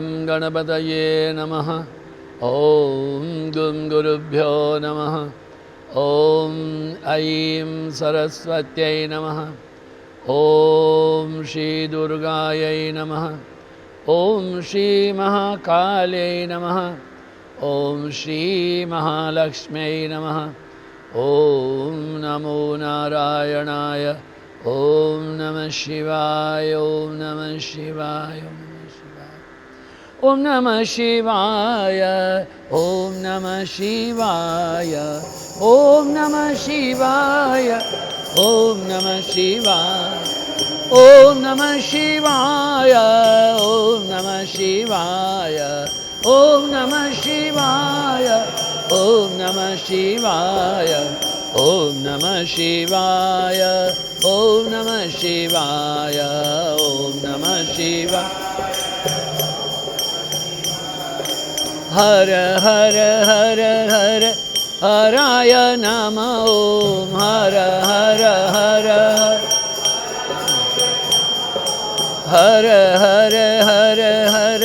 गं गणपतये नमः। ॐ गुं गुरुभ्यो नमः। ॐ ऐं सरस्वत्यै नमः। ॐ श्री दुर्गायै नमः। ॐ श्री महाकाल्यै नमः। ॐ श्री महालक्ष्म्यै नमः। ॐ नमो नारायणाय। ॐ नमः शिवाय। ॐ नमः शिवाय। ॐ नमः शिवाय। ॐ नमः शिवाय। ॐ नमः शिवाय। ॐ नमः शिवाय। ॐ नमः शिवाय। ॐ नमः शिवाय। ॐ नमः शिवाय। ॐ नमः शिवाय। ॐ नमः शिवाय। ॐ नमः शिवाय। ॐ नमः शिवाय। हर हर हर हर हराय नमः। ॐ हर हर हर हर हर हर हर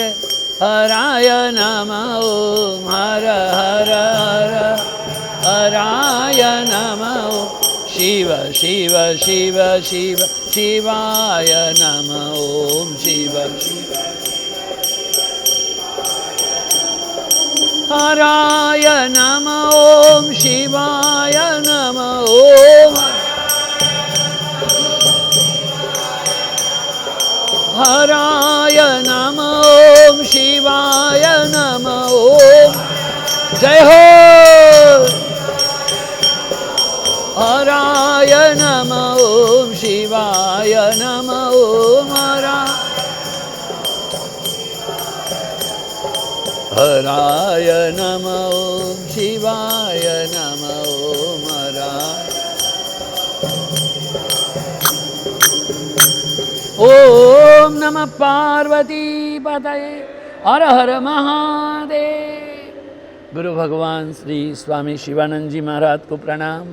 हराय नमः। ॐ हर हर हर हराय नमः। शिव शिव शिव शिव शिवाय नमः। ॐ शिव शिव हराय नमः। ॐ शिवाय नमः। ॐ हराय नमः। ॐ शिवाय नमः। ॐ जय हो। हराय नमः। ॐ शिवाय नमः। ॐ हराय नमः। ॐ शिवाय नमः। ॐ हराय। ॐ नमः पार्वती पतये। हर हर महादेव। गुरु भगवान श्री स्वामी शिवानंद जी महाराज को प्रणाम।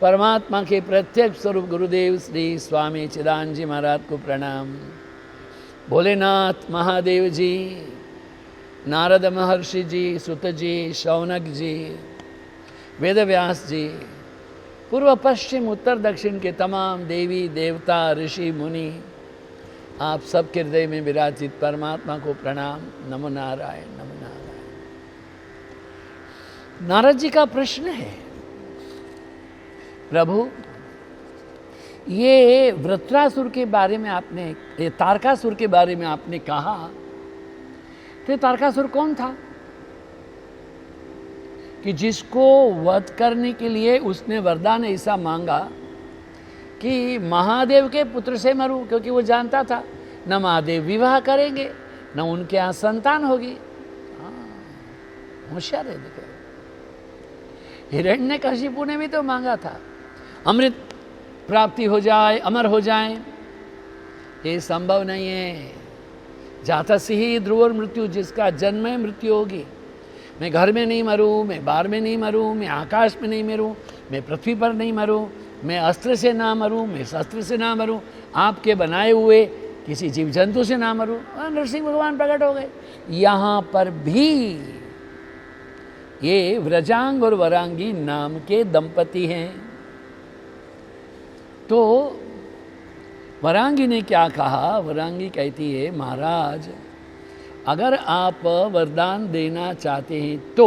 परमात्मा के प्रत्यक्ष स्वरूप गुरुदेव श्री स्वामी चिदानंद जी महाराज को प्रणाम। भोलेनाथ महादेव जी, नारद महर्षि जी, सुत जी, शौनक जी, वेदव्यास जी, पूर्व पश्चिम उत्तर दक्षिण के तमाम देवी देवता ऋषि मुनि, आप सबके हृदय में विराजित परमात्मा को प्रणाम। नमो नारायण। नमो नारायण। नारद जी का प्रश्न है, प्रभु ये वृत्रासुर के बारे में आपने, ये तारकासुर के बारे में आपने कहा, तो तारकासुर कौन था कि जिसको वध करने के लिए उसने वरदान ऐसा मांगा कि महादेव के पुत्र से मरूं, क्योंकि वो जानता था न महादेव विवाह करेंगे न उनके यहाँ संतान होगी। होशियार है। देखो हिरण्यकशिपु ने भी तो मांगा था अमृत प्राप्ति हो जाए, अमर हो जाए। ये संभव नहीं है। जाता से ही ध्रुव मृत्यु, जिसका जन्म है मृत्यु होगी। मैं घर में नहीं मरूं, मैं बाहर में नहीं मरूं, मैं आकाश में नहीं मरूं, मैं पृथ्वी पर नहीं मरूं, मैं अस्त्र से ना मरूं, मैं शस्त्र से ना मरूं, आपके बनाए हुए किसी जीव जंतु से ना मरूं। नरसिंह भगवान प्रकट हो गए। यहाँ पर भी ये व्रजांग और वरांगी नाम के दंपति हैं। तो वरांगी ने क्या कहा? वरांगी कहती है, महाराज अगर आप वरदान देना चाहते हैं तो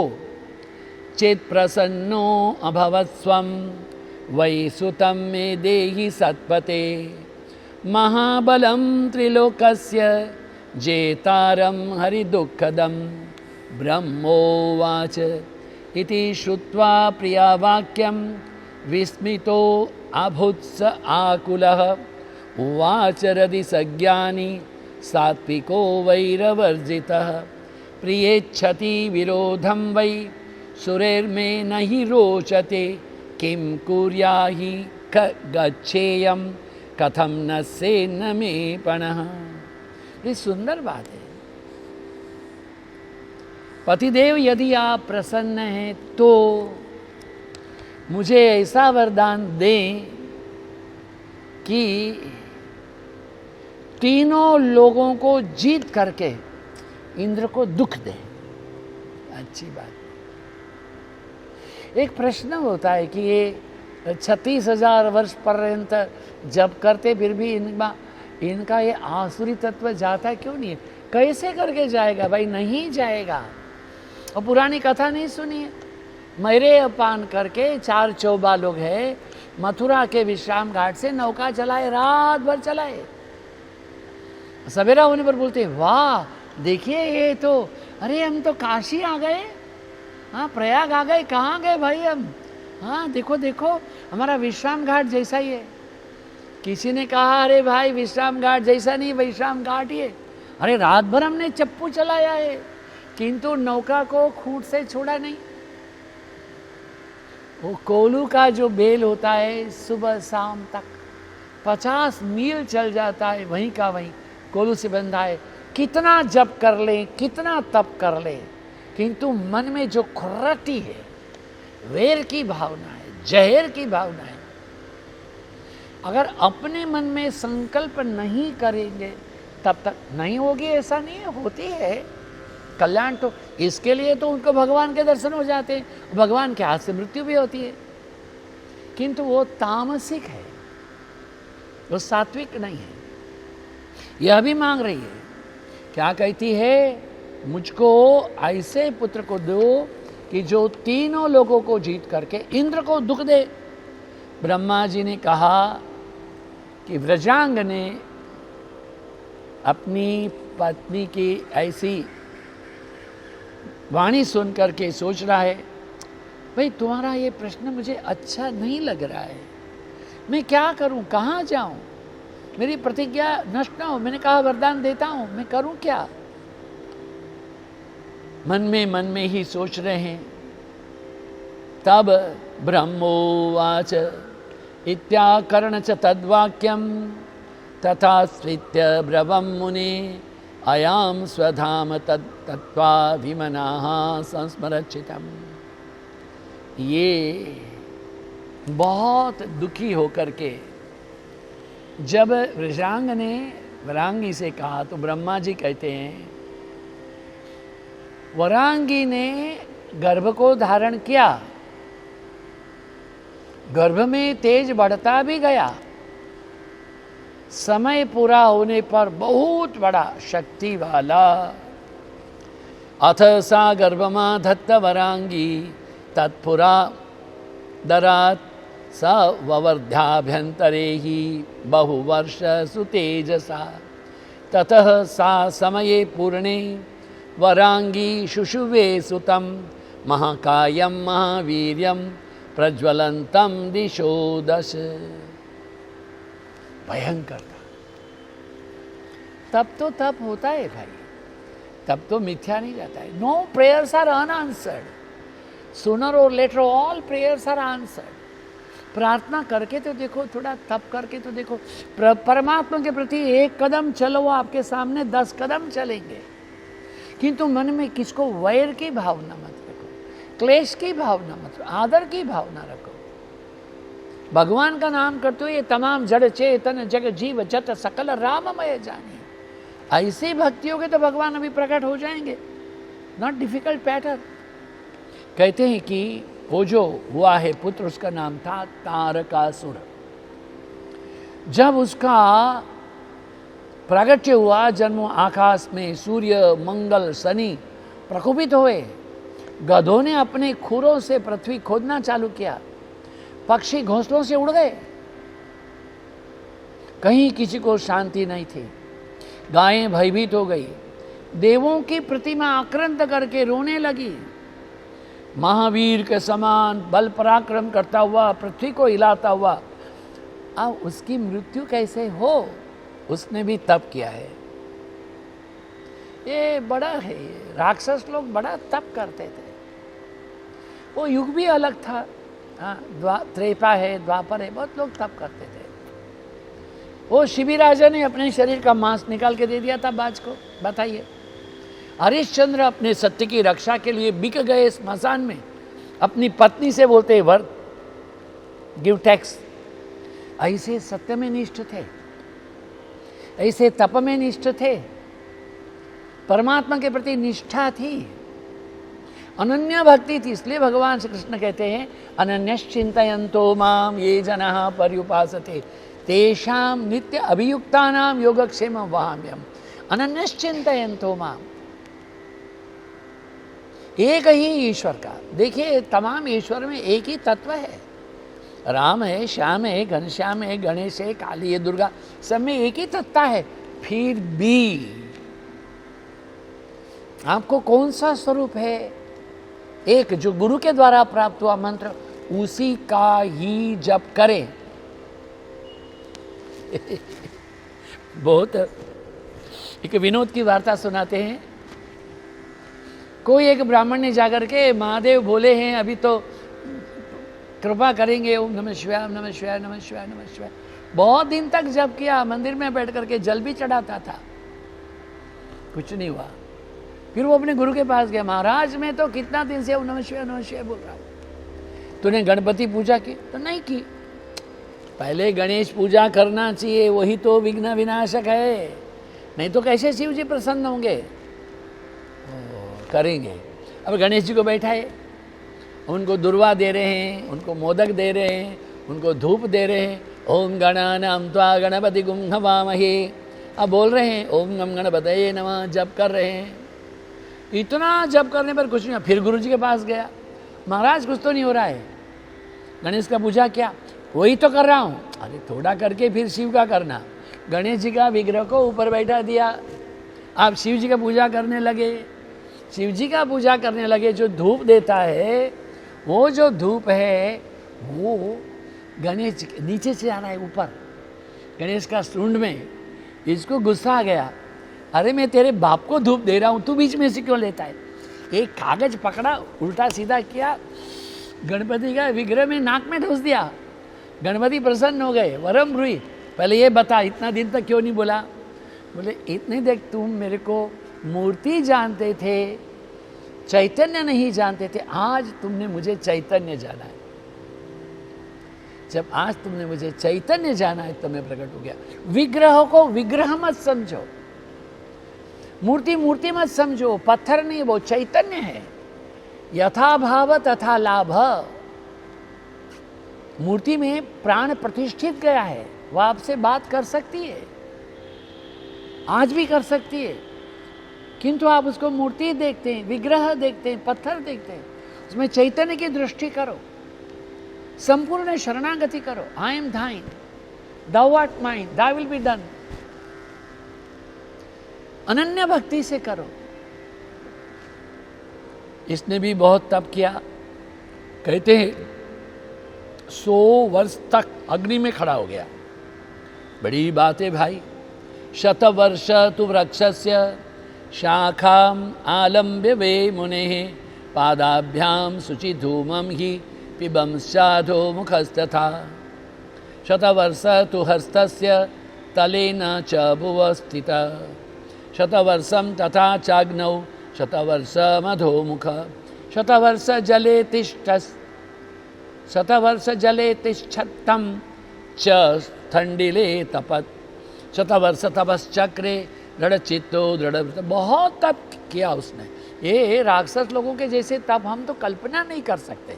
चेत प्रसन्नो अभवत्स्वं वै सुतं मे देहि सत्पते महाबलं त्रिलोकस्य जेतारं हरिदुःखदं ब्रह्मोवाच इति श्रुत्वा प्रियवाक्यं विस्मितो अभूत्स आकुलः उवाच रदि सज्ञानी सात्विको वैरवर्जितः प्रियेच्छति विरोधं वै सुरेर्मे नहि रोचते किं कुर्याहि गच्छेयं कथं न सेन्न मे पणः। ये सुंदर बात है। पतिदेव यदि आप प्रसन्न हैं तो मुझे ऐसा वरदान दें कि तीनों लोगों को जीत करके इंद्र को दुख दे। अच्छी बात। एक प्रश्न होता है कि ये 36,000 वर्ष पर्यंत जब करते फिर भी इनका ये आसुरी तत्व जाता क्यों नहीं है? कैसे करके जाएगा भाई? नहीं जाएगा। और पुरानी कथा नहीं सुनी है? मेरे अपान करके 4 चौबा लोग हैं, मथुरा के विश्राम घाट से नौका चलाए, रात भर चलाए। सवेरा होने पर बोलते वाह देखिए ये तो, अरे हम तो काशी आ गए, हाँ प्रयाग आ गए। कहाँ गए भाई हम? हाँ देखो देखो हमारा विश्राम घाट जैसा ही है। किसी ने कहा अरे भाई विश्राम घाट जैसा नहीं, विश्राम घाट ही है। अरे रात भर हमने चप्पू चलाया है किंतु नौका को खूंट से छोड़ा नहीं। वो कोलू का जो बेल होता है सुबह शाम तक 50 मील चल जाता है, वहीं का वहीं कोलू से बंधा है। कितना जप कर ले, कितना तप कर ले, किंतु मन में जो खुर्रती है, वेर की भावना है, जहर की भावना है, अगर अपने मन में संकल्प नहीं करेंगे तब तक नहीं होगी। ऐसा नहीं है, होती है कल्याण। तो इसके लिए तो उनको भगवान के दर्शन हो जाते हैं, भगवान के हाथ से मृत्यु भी होती है, किंतु वो तामसिक है, वो सात्विक नहीं है। यह भी मांग रही है, क्या कहती है? मुझको ऐसे पुत्र को दो कि जो तीनों लोगों को जीत करके इंद्र को दुख दे। ब्रह्मा जी ने कहा कि व्रजांग ने अपनी पत्नी की ऐसी वाणी सुन करके सोच रहा है, भाई तुम्हारा ये प्रश्न मुझे अच्छा नहीं लग रहा है, मैं क्या करूं, कहाँ जाऊं, मेरी प्रतिज्ञा नष्ट ना हो। मैंने कहा वरदान देता हूं, मैं करूं क्या? मन में ही सोच रहे हैं। तब ब्रह्मोवाच इत्याकर्ण च तद्वाक्यम तथा स्वित्य ब्रवम मुने अयाम स्वधाम तत्त्वाभिमनाः संस्मरचितम। ये बहुत दुखी होकर के जब वृषांग ने वरांगी से कहा तो ब्रह्मा जी कहते हैं वरांगी ने गर्भ को धारण किया, गर्भ में तेज बढ़ता भी गया, समय पूरा होने पर बहुत बड़ा शक्ति वाला। अथ सा गर्भमा धत्त वरांगी तत्पुरा दरात स ववर्ध्याभ्यंतरे ही बहुवर्ष सुतेजसा। ततः सा समये पूर्णे वरांगी शुशुवे सुतं महाकायं महावीर्यं प्रज्वलन्तं दिशो दश। भयंकर था। तब तो तप होता है भाई, तब तो मिथ्या नहीं जाता है। No prayers are unanswered, sooner or later all prayers are answered. प्रार्थना करके तो देखो, थोड़ा तप करके तो देखो। परमात्मा के प्रति एक कदम चलो, वो आपके सामने 10 कदम चलेंगे। किंतु मन में किसको वैर की भावना मत रखो, क्लेश की भावना मत रखो, आदर की भावना रखो। भगवान का नाम करते हुए तमाम जड़ चेतन जग जीव जत सकल राममय जाने। ऐसी भक्ति होगी तो भगवान अभी प्रकट हो जाएंगे। Not difficult pattern. कहते हैं कि वो जो हुआ है पुत्र, उसका नाम था तारकासुर। जब उसका प्रागट्य हुआ, जन्म आकाश में सूर्य मंगल शनि प्रकोपित हुए। गधों ने अपने खुरों से पृथ्वी खोदना चालू किया, पक्षी घोंसलों से उड़ गए, कहीं किसी को शांति नहीं थी। गायें भयभीत हो गई, देवों की प्रतिमा आक्रांत करके रोने लगी। महावीर के समान बल पराक्रम करता हुआ, पृथ्वी को हिलाता हुआ, अब उसकी मृत्यु कैसे हो? उसने भी तप किया है। ये बड़ा है, राक्षस लोग बड़ा तप करते थे। वो युग भी अलग था। हाँ, त्रेता है, द्वापर है, बहुत लोग तप करते थे। वो शिबी राजा ने अपने शरीर का मांस निकाल के दे दिया था बाज को। बताइए, हरिश्चंद्र अपने सत्य की रक्षा के लिए बिक गए स्मशान में, अपनी पत्नी से बोलते वर गिव टैक्स। ऐसे सत्य में निष्ठ थे, ऐसे तप में निष्ठ थे। परमात्मा के प्रति निष्ठा थी, अनन्य भक्ति थी। इसलिए भगवान श्री कृष्ण कहते हैं अनन्यश्चिन्तयन्तो माम ये जनाः पर्युपासते तेषां नित्य अभियुक्तानां योगक्षेमं वहाम्यहम्। अनन्यश्चिन्तयन्तो माम, एक ही ईश्वर का। देखिए तमाम ईश्वर में एक ही तत्व है, राम है, श्याम है, घनश्याम है, गणेश है, काली है, दुर्गा, सब में एक ही तत्ता है। फिर भी आपको कौन सा स्वरूप है, एक जो गुरु के द्वारा प्राप्त हुआ मंत्र, उसी का ही जप करें। बहुत एक विनोद की वार्ता सुनाते हैं। कोई एक ब्राह्मण ने जाकर के महादेव बोले हैं अभी तो कृपा करेंगे, ओम नमः शिवाय नमः शिवाय नमः शिवाय नमः शिवाय। बहुत दिन तक जप किया, मंदिर में बैठ करके जल भी चढ़ाता था, कुछ नहीं हुआ। फिर वो अपने गुरु के पास गया, महाराज मैं तो कितना दिन से ओम नमः शिवाय बोल रहा हूँ, तूने गणपति पूजा की? तो नहीं की। पहले गणेश पूजा करना चाहिए, वही तो विघ्न विनाशक है, नहीं तो कैसे शिव जी प्रसन्न होंगे? करेंगे। अब गणेश जी को बैठाए, उनको दुर्वा दे रहे हैं, उनको मोदक दे रहे हैं, उनको धूप दे रहे हैं। ओम गणानां त्वा गणपतिगुं हवामहे, अब बोल रहे हैं ओम गम गणपतये नमः, जप कर रहे हैं। इतना जप करने पर कुछ नहीं। फिर गुरु जी के पास गया, महाराज कुछ तो नहीं हो रहा है, गणेश का पूजा क्या? वही तो कर रहा हूँ। अरे थोड़ा करके फिर शिव का करना। गणेश जी का विग्रह को ऊपर बैठा दिया, आप शिव जी का पूजा करने लगे। शिव जी का पूजा करने लगे। जो धूप देता है, वो जो धूप है वो गणेश नीचे से आ रहा है ऊपर, गणेश का सूंड में। इसको गुस्सा आ गया, अरे मैं तेरे बाप को धूप दे रहा हूँ, तू बीच में से क्यों लेता है? एक कागज पकड़ा, उल्टा सीधा किया, गणपति का विग्रह में नाक में ठूस दिया। गणपति प्रसन्न हो गए, वरम ब्रूहि, पहले ये बता इतना दिन तक क्यों नहीं बोला? बोले इतने देख, तुम मेरे को मूर्ति जानते थे, चैतन्य नहीं जानते थे, आज तुमने मुझे चैतन्य जाना है। जब आज तुमने मुझे चैतन्य जाना है तो मैं प्रकट हो गया। विग्रह को विग्रह मत समझो, मूर्ति मूर्ति मत समझो, पत्थर नहीं, वो चैतन्य है। यथा भाव तथा लाभ। मूर्ति में प्राण प्रतिष्ठित गया है, वह आपसे बात कर सकती है, आज भी कर सकती है, किंतु आप उसको मूर्ति देखते हैं, विग्रह देखते हैं, पत्थर देखते हैं। उसमें चैतन्य की दृष्टि करो, संपूर्ण शरणागति करो। I am थाइन, thou art mine, thy will be done। अनन्य भक्ति से करो। इसने भी बहुत तप किया। कहते हैं 100 वर्ष तक अग्नि में खड़ा हो गया। बड़ी बात है भाई। 100 वर्ष तु वृक्षस्य शाखाम आलम्ब्य वे मुनेः पादाभ्याम शुचि धूमम ही पिबं साधो मुखस्तथा। 100 वर्ष तु हस्तस्य तलेन च भुव स्थितः। 100 वर्षं तथा चाग्नौ 100 वर्षमधोमुख। 100 वर्ष जले तिष्ठस् 100 वर्ष जले तिष्ठत्तं च ठंडिले तपत्। 100 वर्ष तपश्चक्रे दृढ़ चित्तो दृढ़। बहुत तप किया उसने। ये राक्षस लोगों के जैसे तप हम तो कल्पना नहीं कर सकते।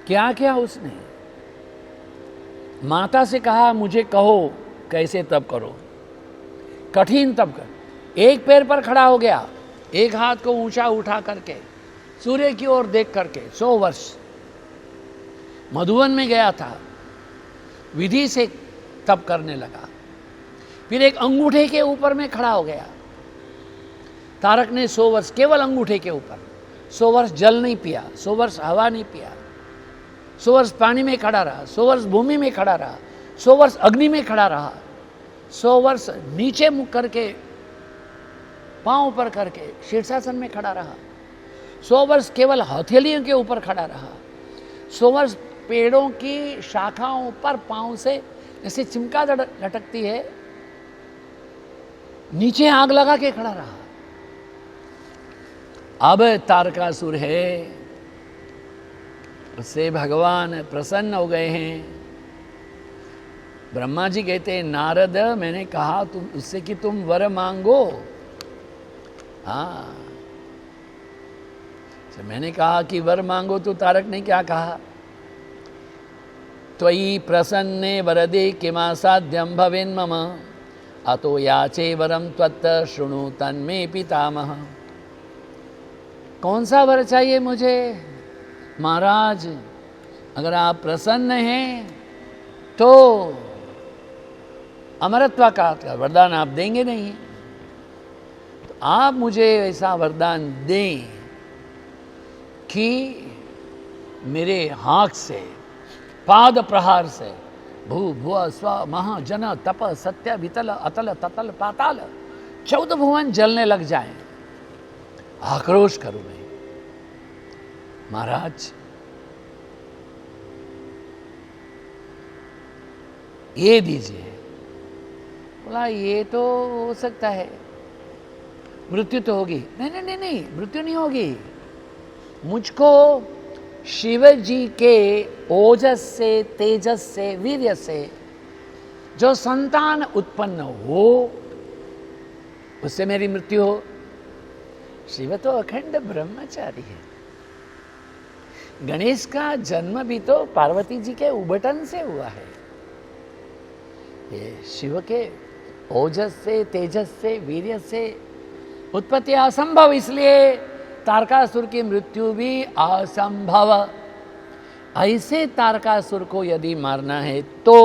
क्या किया उसने? माता से कहा मुझे कहो कैसे तप करो, कठिन तप कर। एक पैर पर खड़ा हो गया, एक हाथ को ऊंचा उठा करके सूर्य की ओर देख करके 100 वर्ष मधुवन में गया था, विधि से तप करने लगा। फिर एक अंगूठे के ऊपर में खड़ा हो गया। तारक ने 100 वर्ष केवल अंगूठे के ऊपर, 100 वर्ष जल नहीं पिया, 100 वर्ष हवा नहीं पिया, 100 वर्ष पानी में खड़ा रहा, 100 वर्ष भूमि में खड़ा रहा, 100 वर्ष अग्नि में खड़ा रहा, 100 वर्ष नीचे मुख करके पांव ऊपर करके शीर्षासन में खड़ा रहा, 100 वर्ष केवल हथेलियों के ऊपर खड़ा रहा, 100 वर्ष पेड़ों की शाखाओं पर पांव से जैसे चिमटा लटकती है नीचे आग लगा के खड़ा रहा। अब तारकासुर है, उससे भगवान प्रसन्न हो गए हैं। ब्रह्मा जी कहते हैं नारद मैंने कहा तुम उससे कि तुम वर मांगो। हाँ, तो मैंने कहा कि वर मांगो तो तारक ने क्या कहा, त्वयि प्रसन्ने वरदे किमासाध्यं भवेन् मम अतो याचे वरम त्वत्त शृणु तन्मे पितामह। कौन सा वर चाहिए मुझे महाराज, अगर आप प्रसन्न हैं तो अमरत्व का वरदान आप देंगे नहीं, तो आप मुझे ऐसा वरदान दें कि मेरे हाथ से पाद प्रहार से भू भुव स्व महा जन तप सत्य वितल अतल ततल पाताल 14 भुवन जलने लग जाएं, आक्रोश करूं मैं। महाराज ये दीजिए। बोला ये तो हो सकता है, मृत्यु तो होगी। नहीं नहीं नहीं नहीं, मृत्यु नहीं होगी। मुझको शिव जी के ओजस से, तेजस से, वीर्य से जो संतान उत्पन्न हो उससे मेरी मृत्यु हो। शिव तो अखंड ब्रह्मचारी है। गणेश का जन्म भी तो पार्वती जी के उबटन से हुआ है। ये शिव के ओजस से, तेजस से, वीर्य से उत्पत्ति असंभव, इसलिए तारकासुर की मृत्यु भी असंभव। ऐसे तारकासुर को यदि मारना है तो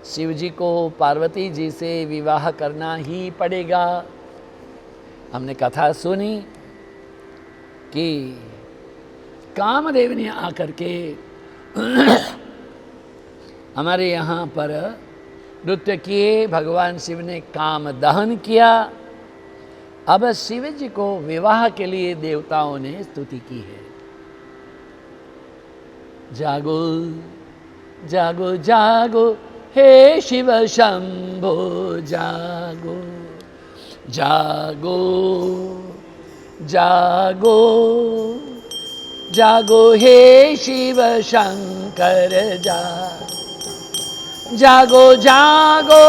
शिव जी को पार्वती जी से विवाह करना ही पड़ेगा। हमने कथा सुनी कि कामदेव ने आकर के हमारे यहाँ पर नृत्य किए, भगवान शिव ने काम दहन किया। अब शिव जी को विवाह के लिए देवताओं ने स्तुति की है। जागो जागो जागो हे शिव शंभो जागो, जागो जागो जागो हे शिव शंकर जागो जागो जागो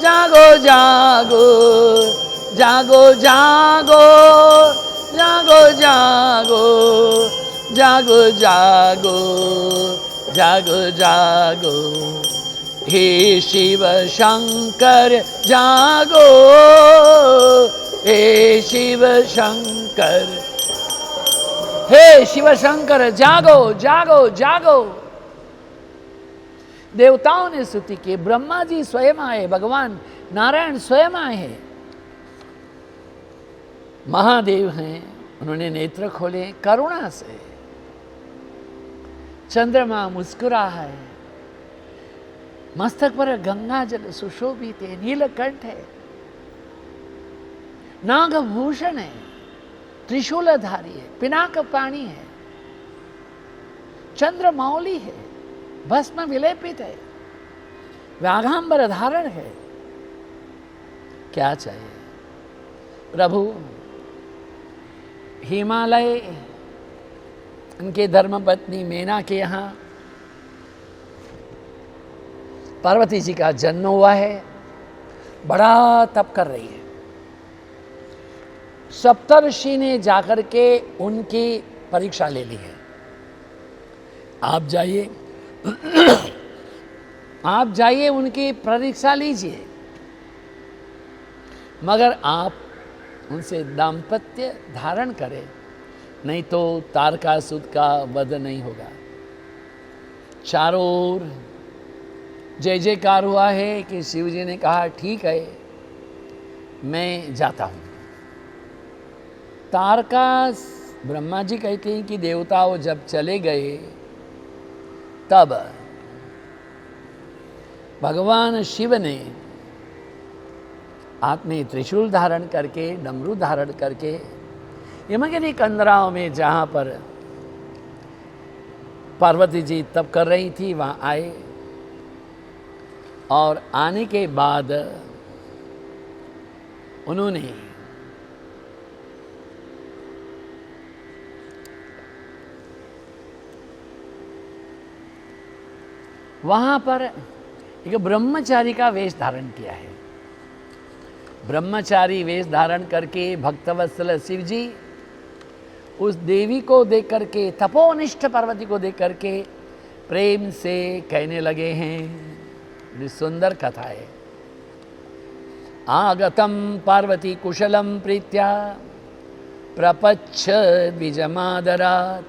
जागो जागो जागो जागो जागो जागो जागो जागो जागो हे शिव शंकर जागो, हे शिव शंकर, हे शिव शंकर जागो जागो जागो। देवताओं ने स्तुति की, ब्रह्मा जी स्वयं आए, भगवान नारायण स्वयं आए हैं, महादेव हैं, उन्होंने नेत्र खोले करुणा से। चंद्रमा मुस्कुरा है, मस्तक पर गंगा जल सुशोभित है, नीलकंठ है, नागभूषण है, त्रिशूलधारी है, पिनाक पाणी है, चंद्रमौली है, भस्म विलेपित है, व्याघांबर धारण है। क्या चाहिए प्रभु? हिमालय उनके धर्मपत्नी मेना के यहाँ पार्वती जी का जन्म हुआ है, बड़ा तप कर रही है। सप्तर्षि ने जाकर के उनकी परीक्षा ले ली है। आप जाइए आप जाइए उनकी परीक्षा लीजिए, मगर आप उनसे दाम्पत्य धारण करें, नहीं तो तारकासुर का वध नहीं होगा। चारों ओर जय जयकार हुआ है कि शिव जी ने कहा ठीक है मैं जाता हूं। तारका ब्रह्मा जी कहते हैं कि देवताओं जब चले गए तब भगवान शिव ने हाथ में त्रिशूल धारण करके, डमरू धारण करके यमगिरी कंदराओं में जहाँ पर पार्वती जी तप कर रही थी वहाँ आए, और आने के बाद उन्होंने वहाँ पर एक ब्रह्मचारी का वेश धारण किया है। ब्रह्मचारी वेश धारण करके भक्तवत्सल शिव जी उस देवी को देख करके, तपोनिष्ठ पार्वती को देख करके प्रेम से कहने लगे हैं। बड़ी सुंदर कथा है। आगतम पार्वती कुशलम प्रीत्या प्रपच्छ द्विजमादरात्।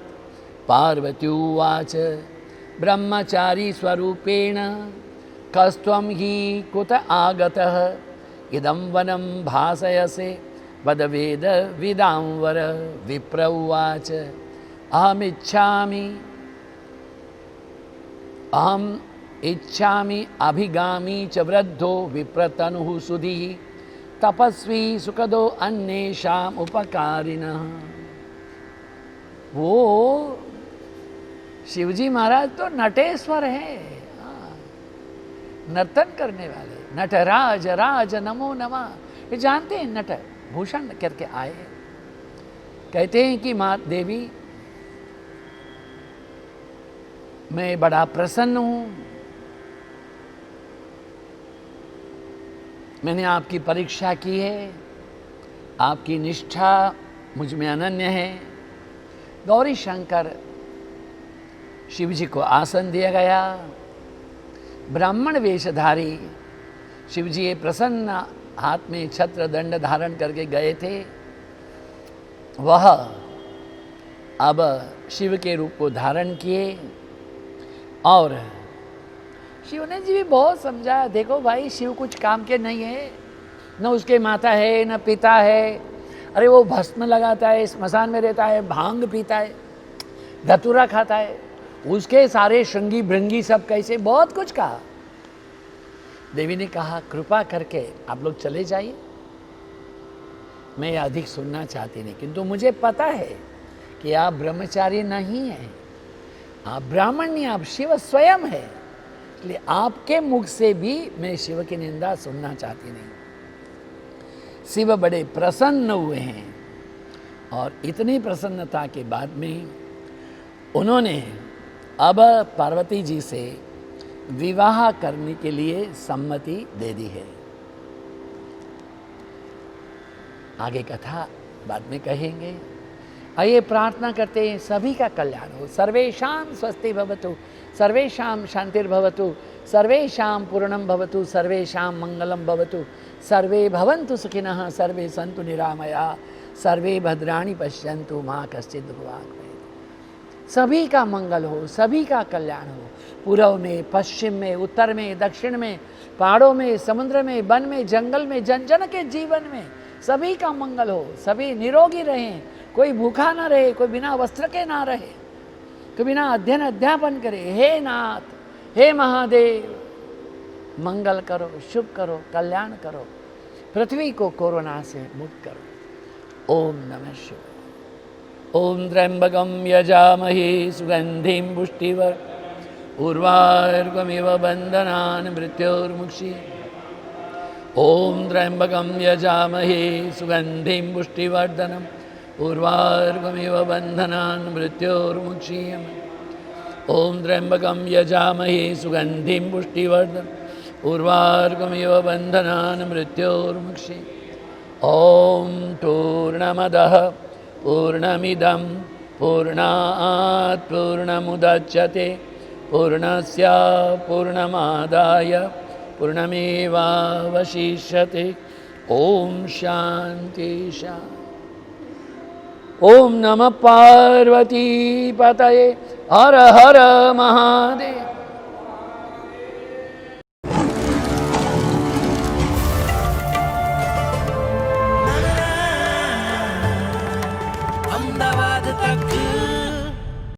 पार्वती उवाच ब्रह्मचारी स्वरूपेण कस्त्वं हि कुत आगतः। इदं वनं भासयसे वद वेद विदांवर। विप्र उवाच अहम इच्छामि अभिगामी च वृद्धो विप्रतनुः सुधीः। तपस्वी सुखदो अन्येषाम् उपकारिणः। वो शिवजी महाराज तो नटेश्वर है, नर्तन करने वाले, नटराज राज नमो नमः। ये जानते हैं, नट भूषण करके आए। कहते हैं कि माँ देवी, मैं बड़ा प्रसन्न हूं, मैंने आपकी परीक्षा की है, आपकी निष्ठा मुझ में अनन्य है। गौरी शंकर शिव जी को आसन दिया गया। ब्राह्मण वेशधारी शिव जी प्रसन्न हाथ में छत्र दंड धारण करके गए थे। वह अब शिव के रूप को धारण किए और शिव ने जी भी बहुत समझाया, देखो भाई शिव कुछ काम के नहीं है, न उसके माता है न पिता है। अरे वो भस्म लगाता है, स्मशान में रहता है, भांग पीता है, धतूरा खाता है, उसके सारे श्रृंगी भृंगी सब कैसे, बहुत कुछ कहा। देवी ने कहा कृपा करके आप लोग चले जाइए, मैं अधिक सुनना चाहती नहीं, किंतु मुझे पता है कि आप ब्रह्मचारी नहीं हैं, आप ब्राह्मण नहीं, आप शिव स्वयं है, इसलिए आपके मुख से भी मैं शिव की निंदा सुनना चाहती नहीं। शिव बड़े प्रसन्न हुए हैं और इतनी प्रसन्नता के बाद में उन्होंने अब पार्वती जी से विवाह करने के लिए सम्मति दे दी है। आगे कथा बाद में कहेंगे। आइए प्रार्थना करते हैं सभी का कल्याण हो। सर्वेषां स्वस्ति भवतु, सर्वेषां शांतिर्भवतु, सर्वेषां पूर्णं भवतु, सर्वेषां मंगलं भवतु, सर्वे भवन्तु सुखिनः, सर्वे सन्तु निरामया, सर्वे भद्राणि पश्यन्तु मा कश्चित् दुर्भाग् भवेत्। सभी का मंगल हो, सभी का कल्याण हो। पूर्व में, पश्चिम में, उत्तर में, दक्षिण में, पहाड़ों में, समुद्र में, वन में, जंगल में, जन जन के जीवन में सभी का मंगल हो। सभी निरोगी रहें, कोई भूखा ना रहे, कोई बिना वस्त्र के ना रहे, कोई बिना अध्ययन अध्यापन करे। हे नाथ, हे महादेव, मंगल करो, शुभ करो, कल्याण करो, पृथ्वी को कोरोना से मुक्त करो। ओम नमः शिवाय। ओम त्र्यंबकं यजामहे सुगंधिं पुष्टिवर उर्वारुकमिव बन्धनान् मृत्योर्मुक्षीयमामृतात्। ओम त्र्यंबकं यजामहे सुगंधिं पुष्टिवर्धनम् उर्वारुकमिव बन्धनान् मृत्योर्मुक्षीयमामृतात्। ओम त्र्यंबकं यजामहे सुगंधिं पुष्टिवर्धनम् उर्वारुकमिव बन्धनान् मृत्योर्मुक्षीयमामृतात्। ओम पूर्णमदः पूर्णमिदं पूर्णात् पूर्णमुदच्यते पूर्णस्य पूर्णमादाय पूर्णमेवावशिष्यते। ओम शांति शांति। ओम नमः पार्वती पतये हर हर महादेव।